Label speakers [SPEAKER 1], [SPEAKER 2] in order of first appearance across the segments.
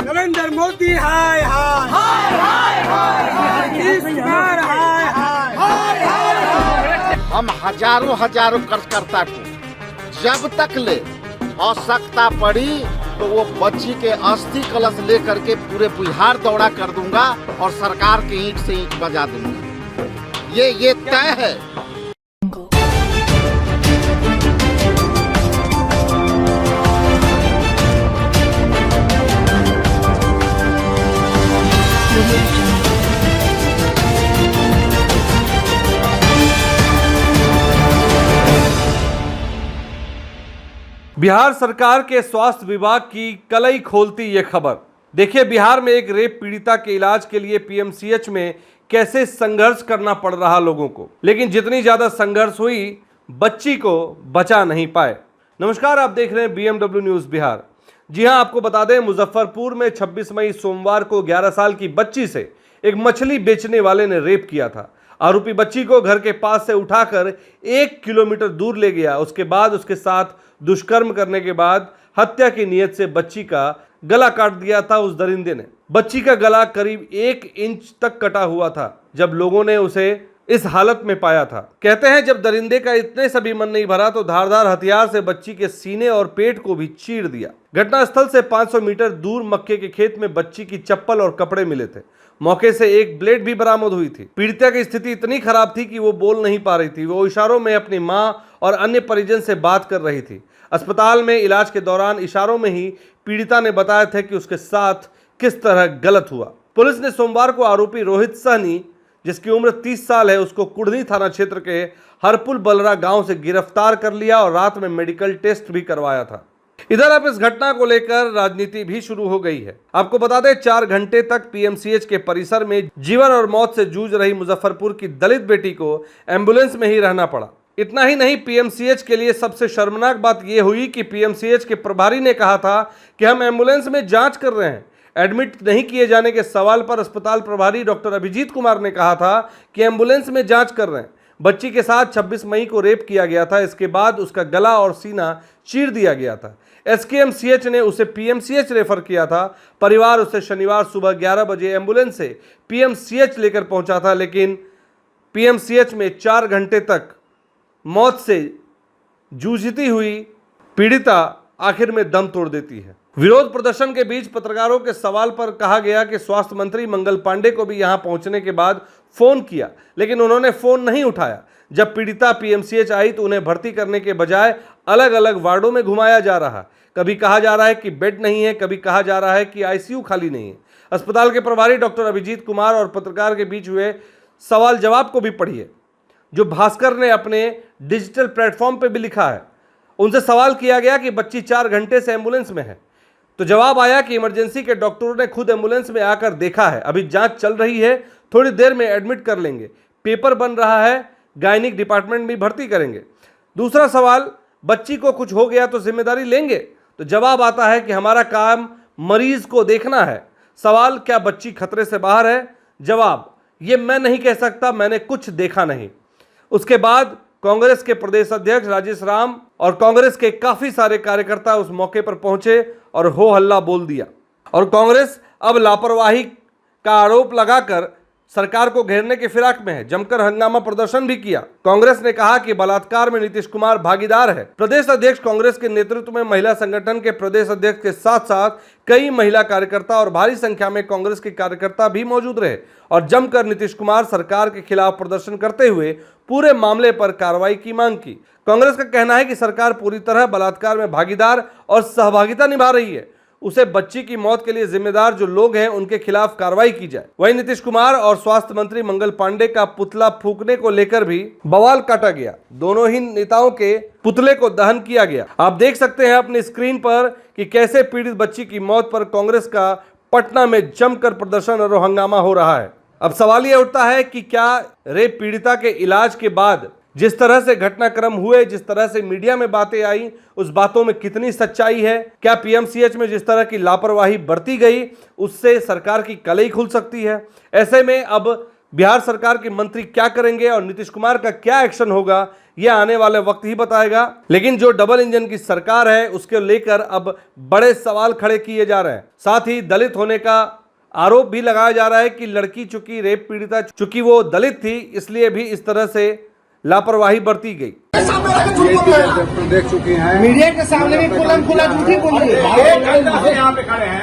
[SPEAKER 1] नरेंद्र मोदी हाय हाय
[SPEAKER 2] हम हजारों कर्जकर्ता को जब तक ले आवश्यकता पड़ी तो वो बच्ची के अस्थि कलश लेकर के पूरे बिहार दौड़ा कर दूंगा और सरकार के ईंट से ईंट बजा दूंगा। ये तय है।
[SPEAKER 3] बिहार सरकार के स्वास्थ्य विभाग की कलई खोलती ये खबर। देखिए, बिहार में एक रेप पीड़िता के इलाज के लिए पीएमसीएच में कैसे संघर्ष करना पड़ रहा लोगों को, लेकिन जितनी ज्यादा संघर्ष हुई बच्ची को बचा नहीं पाए। नमस्कार, आप देख रहे हैं बीएमडब्ल्यू न्यूज बिहार। जी हां, आपको बता दें, मुजफ्फरपुर में 26 मई सोमवार को 11 साल की बच्ची से एक मछली बेचने वाले ने रेप किया था। आरोपी बच्ची को घर के पास से उठाकर 1 किलोमीटर दूर ले गया। उसके बाद उसके साथ दुष्कर्म करने के बाद हत्या की नीयत से बच्ची का गला काट दिया था उस दरिंदे ने। बच्ची का गला करीब 1 इंच तक कटा हुआ था जब लोगों ने उसे इस हालत में पाया था। कहते हैं, जब दरिंदे का इतने से भी मन नहीं भरा तो धारदार हथियार से बच्ची के सीने और पेट को भी चीर दिया। घटनास्थल से 500 मीटर दूर मक्के के खेत में बच्ची की चप्पल और कपड़े मिले थे। मौके से एक ब्लेड भी बरामद हुई थी। पीड़िता की स्थिति इतनी खराब थी कि वो बोल नहीं पा रही थी। वो इशारों में अपनी मां और अन्य परिजन से बात कर रही थी। अस्पताल में इलाज के दौरान इशारों में ही पीड़िता ने बताया था कि उसके साथ किस तरह गलत हुआ। पुलिस ने सोमवार को आरोपी रोहित सहनी, जिसकी उम्र 30 साल है, उसको कुढ़नी थाना क्षेत्र के हरपुल बलरा गांव से गिरफ्तार कर लिया और रात में मेडिकल टेस्ट भी करवाया था। इधर अब इस घटना को लेकर राजनीति भी शुरू हो गई है। आपको बता दें, 4 घंटे तक पीएमसीएच के परिसर में जीवन और मौत से जूझ रही मुजफ्फरपुर की दलित बेटी को एम्बुलेंस में ही रहना पड़ा। इतना ही नहीं, पीएमसीएच के लिए सबसे शर्मनाक बात यह हुई कि पीएमसीएच के प्रभारी ने कहा था कि हम एम्बुलेंस में जांच कर रहे हैं। एडमिट नहीं किए जाने के सवाल पर अस्पताल प्रभारी डॉक्टर अभिजीत कुमार ने कहा था कि एम्बुलेंस में जांच कर रहे हैं। बच्ची के साथ 26 मई को रेप किया गया था। इसके बाद उसका गला और सीना चीर दिया गया था। एसकेएमसीएच ने उसे पीएमसीएच रेफर किया था। परिवार उसे शनिवार सुबह 11 बजे एम्बुलेंस से पीएमसीएच लेकर पहुंचा था, लेकिन पीएमसीएच में 4 घंटे तक मौत से जूझती हुई पीड़िता आखिर में दम तोड़ देती है। विरोध प्रदर्शन के बीच पत्रकारों के सवाल पर कहा गया कि स्वास्थ्य मंत्री मंगल पांडे को भी यहां पहुंचने के बाद फोन किया, लेकिन उन्होंने फोन नहीं उठाया। जब पीड़िता पीएमसीएच आई तो उन्हें भर्ती करने के बजाय अलग अलग वार्डों में घुमाया जा रहा। कभी कहा जा रहा है कि बेड नहीं है, कभी कहा जा रहा है कि आईसीयू खाली नहीं है। अस्पताल के प्रभारी डॉक्टर अभिजीत कुमार और पत्रकार के बीच हुए सवाल जवाब को भी पढ़िए, जो भास्कर ने अपने डिजिटल प्लेटफॉर्म पे भी लिखा है। उनसे सवाल किया गया कि बच्ची 4 घंटे से एम्बुलेंस में है, तो जवाब आया कि इमरजेंसी के डॉक्टरों ने खुद एम्बुलेंस में आकर देखा है, अभी जांच चल रही है, थोड़ी देर में एडमिट कर लेंगे, पेपर बन रहा है, गायनिक डिपार्टमेंट में भर्ती करेंगे। दूसरा सवाल, बच्ची को कुछ हो गया तो जिम्मेदारी लेंगे, तो जवाब आता है कि हमारा काम मरीज को देखना है। सवाल, क्या बच्ची खतरे से बाहर है? जवाब, ये मैं नहीं कह सकता, मैंने कुछ देखा नहीं। उसके बाद कांग्रेस के प्रदेश अध्यक्ष राजेश राम और कांग्रेस के काफी सारे कार्यकर्ता उस मौके पर पहुंचे और हो हल्ला बोल दिया, और कांग्रेस अब लापरवाही का आरोप लगाकर सरकार को घेरने के फिराक में है। जमकर हंगामा प्रदर्शन भी किया। कांग्रेस ने कहा कि बलात्कार में नीतीश कुमार भागीदार है। प्रदेश अध्यक्ष कांग्रेस के नेतृत्व में महिला संगठन के प्रदेश अध्यक्ष के साथ साथ कई महिला कार्यकर्ता और भारी संख्या में कांग्रेस के कार्यकर्ता भी मौजूद रहे और जमकर नीतीश कुमार सरकार के खिलाफ प्रदर्शन करते हुए पूरे मामले पर कार्रवाई की मांग की। कांग्रेस का कहना है कि सरकार पूरी तरह बलात्कार में भागीदार और सहभागिता निभा रही है। उसे बच्ची की मौत के लिए जिम्मेदार जो लोग हैं उनके खिलाफ कार्रवाई की जाए। वहीं नीतीश कुमार और स्वास्थ्य मंत्री मंगल पांडे का पुतला फूंकने को लेकर भी बवाल काटा गया। दोनों ही नेताओं के पुतले को दहन किया गया। आप देख सकते हैं अपनी स्क्रीन पर कि कैसे पीड़ित बच्ची की मौत पर कांग्रेस का पटना में जमकर प्रदर्शन और हंगामा हो रहा है। अब सवाल यह उठता है कि क्या रेप पीड़िता के इलाज के बाद जिस तरह से घटनाक्रम हुए, जिस तरह से मीडिया में बातें आई, उस बातों में कितनी सच्चाई है? क्या पीएमसीएच में जिस तरह की लापरवाही बरती गई उससे सरकार की कलई खुल सकती है? ऐसे में अब बिहार सरकार के मंत्री क्या करेंगे और नीतीश कुमार का क्या एक्शन होगा, यह आने वाले वक्त ही बताएगा। लेकिन जो डबल इंजन की सरकार है उसके लेकर अब बड़े सवाल खड़े किए जा रहे हैं। साथ ही दलित होने का आरोप भी लगाया जा रहा है कि लड़की चूंकि रेप पीड़िता, चूंकि वो दलित थी, इसलिए भी इस तरह से लापरवाही बरती गई।
[SPEAKER 1] देख चुकी हैं मीडिया के सामने भी खुला झूठी बोल रही है। यहाँ पे खड़े हैं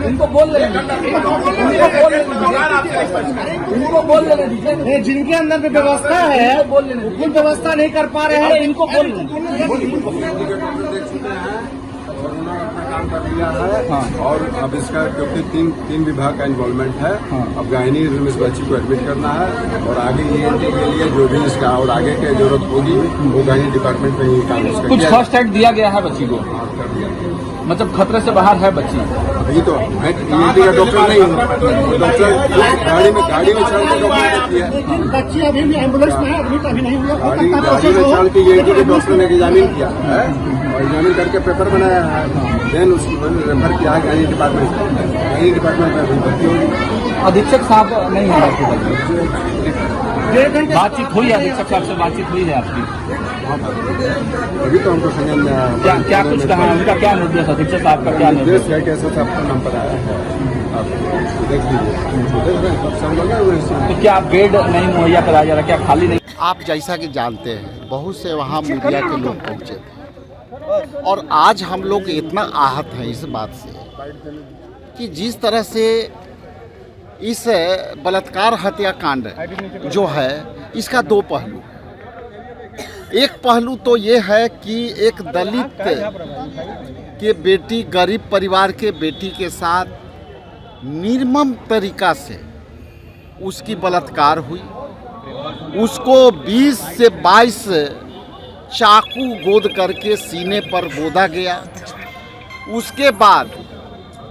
[SPEAKER 1] इनको बोल लेने दीजिए। जिनके अंदर में व्यवस्था है वो व्यवस्था नहीं कर पा रहे हैं, इनको बोल
[SPEAKER 4] और उन्होंने अपना काम कर लिया है। हाँ। और अब इसका क्योंकि तीन विभाग का इन्वॉल्वमेंट है। हाँ। अब गायनी इस बच्ची को एडमिट करना है और आगे ENT के लिए जो भी इसका और आगे की जरूरत होगी वो गायनी डिपार्टमेंट में ही काम इसका
[SPEAKER 5] कुछ फर्स्ट एड दिया गया है बच्ची को, मतलब खतरे से बाहर है बच्ची।
[SPEAKER 4] अभी तो ENT का डॉक्टर नहीं हूँ, डॉक्टर गाड़ी में चल के डॉक्टर देखती है।
[SPEAKER 1] बच्ची अभी भी एम्बुलेंस में है, अभी नहीं हुआ।
[SPEAKER 4] गाड़ी में चल के ENT के डॉक्टर ने एग्जामिन किया है और एग्जामिन करके पेपर बनाया है। देन उसको रेफर किया है गायनी डिपार्टमेंट में अभी भर्ती होगी।
[SPEAKER 5] अधीक्षक साहब नहीं है बातचीत हुई, अधीक्षक साहब से बातचीत हुई है आपकी?
[SPEAKER 4] अभी तो हमको संजन
[SPEAKER 5] क्या कुछ कहा, उनका क्या निर्देश, अधीक्षक साहब का क्या निर्देश है?
[SPEAKER 4] कैसे आपका नाम पर आया है आप देख लीजिए।
[SPEAKER 5] तो क्या बेड नहीं मुहैया कराया जा रहा, क्या खाली नहीं?
[SPEAKER 2] आप जैसा कि जानते हैं बहुत से वहाँ मीडिया के लोग पहुँचे थे और आज हम लोग इतना आहत हैं इस बात से कि जिस तरह से इस बलात्कार हत्याकांड जो है इसका दो पहलू है। एक पहलू तो ये है कि एक दलित के बेटी, गरीब परिवार के बेटी के साथ निर्मम तरीका से उसकी बलात्कार हुई, उसको 20 से 22 चाकू गोद करके सीने पर बोदा गया। उसके बाद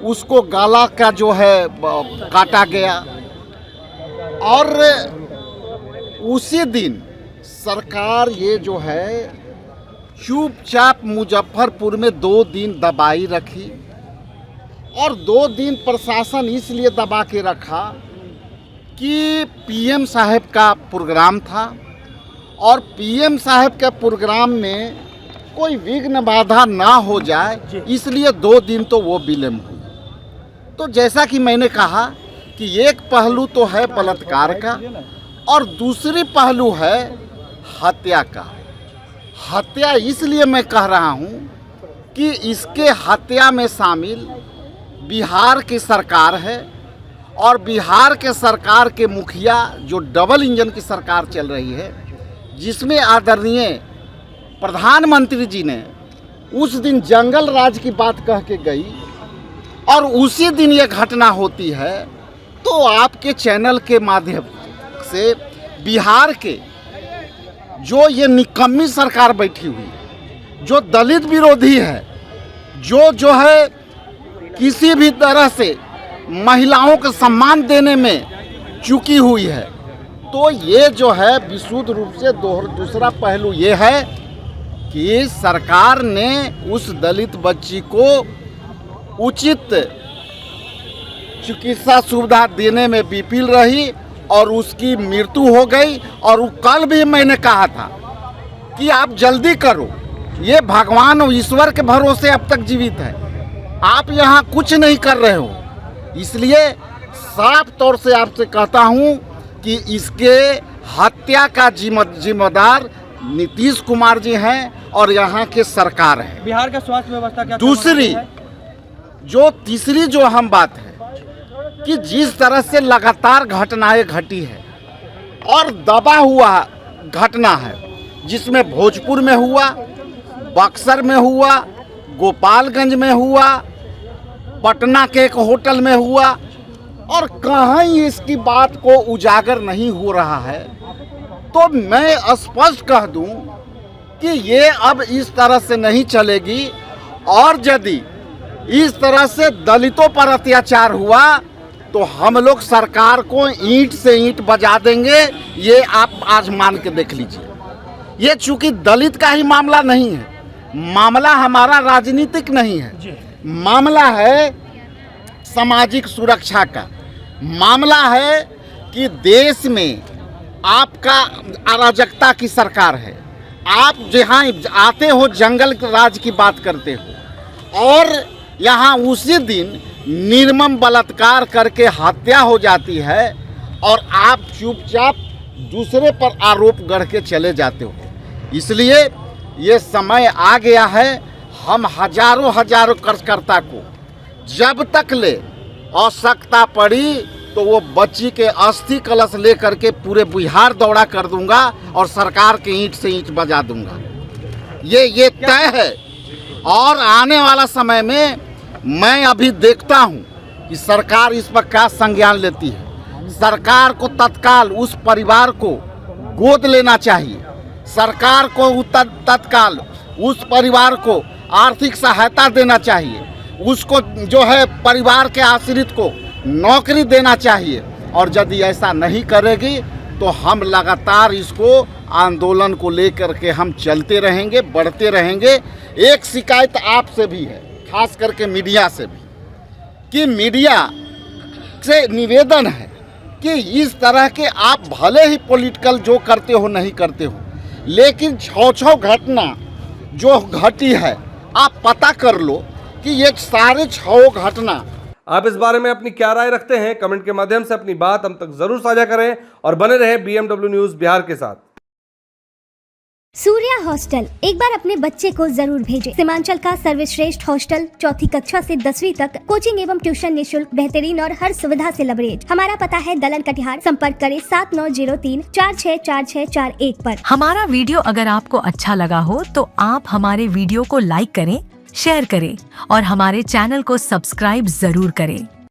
[SPEAKER 2] उसको गला का जो है काटा गया और उसी दिन सरकार ये जो है चुपचाप मुजफ्फरपुर में 2 दिन दबाई रखी और 2 दिन प्रशासन इसलिए दबा के रखा कि PM साहब का प्रोग्राम था और PM साहब के प्रोग्राम में कोई विघ्न बाधा ना हो जाए, इसलिए 2 दिन तो वो विलम्ब हुई। तो जैसा कि मैंने कहा कि एक पहलू तो है बलात्कार का और दूसरी पहलू है हत्या का। हत्या इसलिए मैं कह रहा हूँ कि इसके हत्या में शामिल बिहार की सरकार है और बिहार के सरकार के मुखिया जो डबल इंजन की सरकार चल रही है, जिसमें आदरणीय प्रधानमंत्री जी ने उस दिन जंगल राज की बात कह के गई और उसी दिन ये घटना होती है। तो आपके चैनल के माध्यम से बिहार के जो ये निकम्मी सरकार बैठी हुई, जो दलित विरोधी है, जो है किसी भी तरह से महिलाओं को सम्मान देने में चूकी हुई है, तो ये जो है विशुद्ध रूप से दूसरा पहलू ये है कि सरकार ने उस दलित बच्ची को उचित चिकित्सा सुविधा देने में विफल रही और उसकी मृत्यु हो गई। और कल भी मैंने कहा था कि आप जल्दी करो, ये भगवान और ईश्वर के भरोसे अब तक जीवित है, आप यहाँ कुछ नहीं कर रहे हो। इसलिए साफ तौर से आपसे कहता हूँ कि इसके हत्या का जिम्मेदार नीतीश कुमार जी हैं और यहाँ के सरकार है।
[SPEAKER 1] बिहार का स्वास्थ्य व्यवस्था क्या?
[SPEAKER 2] तीसरी जो हम बात है कि जिस तरह से लगातार घटनाएं घटी है और दबा हुआ घटना है, जिसमें भोजपुर में हुआ, बक्सर में हुआ, गोपालगंज में हुआ, पटना के एक होटल में हुआ और कहीं इसकी बात को उजागर नहीं हो रहा है, तो मैं स्पष्ट कह दूं कि ये अब इस तरह से नहीं चलेगी। और यदि इस तरह से दलितों पर अत्याचार हुआ तो हम लोग सरकार को ईंट से ईंट बजा देंगे, ये आप आज मान के देख लीजिए। ये चूंकि दलित का ही मामला नहीं है, मामला हमारा राजनीतिक नहीं है, मामला है सामाजिक सुरक्षा का, मामला है कि देश में आपका अराजकता की सरकार है। आप जहाँ आते हो जंगल राज की बात करते हो और यहाँ उसी दिन निर्मम बलात्कार करके हत्या हो जाती है और आप चुपचाप दूसरे पर आरोप गढ़ के चले जाते हो। इसलिए ये समय आ गया है, हम हजारों कार्यकर्ता को जब तक ले आवश्यकता पड़ी तो वो बच्ची के अस्थि कलश लेकर के पूरे बिहार दौड़ा कर दूंगा और सरकार के ईंट से ईंट बजा दूंगा। ये तय है। और आने वाला समय में मैं अभी देखता हूँ कि सरकार इस पर क्या संज्ञान लेती है। सरकार को तत्काल उस परिवार को गोद लेना चाहिए। सरकार को तत्काल उस परिवार को आर्थिक सहायता देना चाहिए। उसको जो है परिवार के आश्रित को नौकरी देना चाहिए। और यदि ऐसा नहीं करेगी तो हम लगातार इसको आंदोलन को लेकर के हम चलते रहेंगे, बढ़ते रहेंगे। एक शिकायत आपसे भी है, खास करके मीडिया से भी, कि मीडिया से निवेदन है कि इस तरह के आप भले ही पॉलिटिकल जो करते हो नहीं करते हो, लेकिन छौ घटना जो घटी है आप पता कर लो कि ये सारे 6 घटना।
[SPEAKER 3] आप इस बारे में अपनी क्या राय रखते हैं? कमेंट के माध्यम से अपनी बात हम तक जरूर साझा करें और बने रहे BMW न्यूज बिहार के साथ।
[SPEAKER 6] सूर्या हॉस्टल एक बार अपने बच्चे को जरूर भेजें। सीमांचल का सर्वश्रेष्ठ हॉस्टल 4ठी कक्षा से 10वीं तक कोचिंग एवं ट्यूशन निःशुल्क, बेहतरीन और हर सुविधा से लबरेज। हमारा पता है दलन कटिहार। संपर्क करें 7903464641 पर।
[SPEAKER 7] हमारा वीडियो अगर आपको अच्छा लगा हो तो आप हमारे वीडियो को लाइक करें, शेयर करें और हमारे चैनल को सब्सक्राइब जरूर करें।